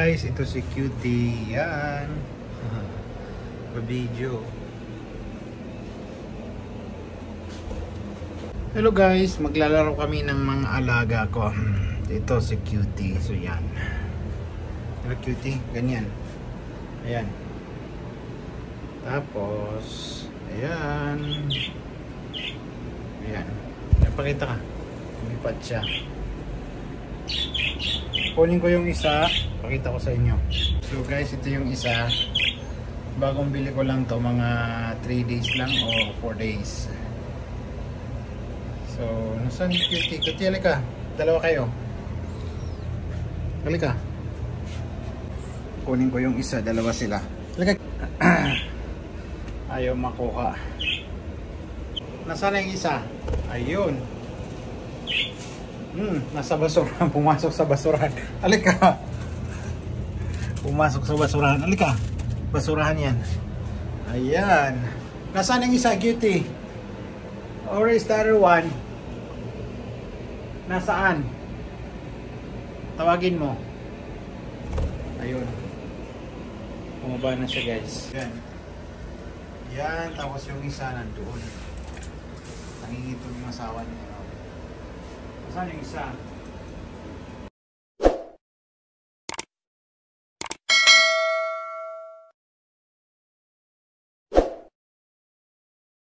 guys, ito si Cutie. Yan. Video. Hello guys, maglalaro kami ng mga alaga ko. Ito si Cutie. So yan. Hello Cutie, ganyan. Ayan. Tapos ayan. Ayan. Napakita ka. Lumipat siya. Kunin ko yung isa, pakita ko sa inyo. So guys, ito yung isa. Bagong bili ko lang to, mga 3 days lang o 4 days. So, nasaan yung Cutie? Cutie, halika. Dalawa kayo. Halika. Kunin ko yung isa, dalawa sila. Halika. Ayaw makuha. Nasaan yung isa? Ayun. Nasa basurahan. Pumasok sa basurahan. Halika. Pumasok sa basurahan. Halika. Basurahan yan. Ayan. Nasaan yung isa, Cutie? Or is the other one? Nasaan? Tawagin mo. Ayun. Bumaba na siya guys. Yan. Yan. Tapos yung isa nandoon. Nangingitong yung asawa niya. Saan yung isa?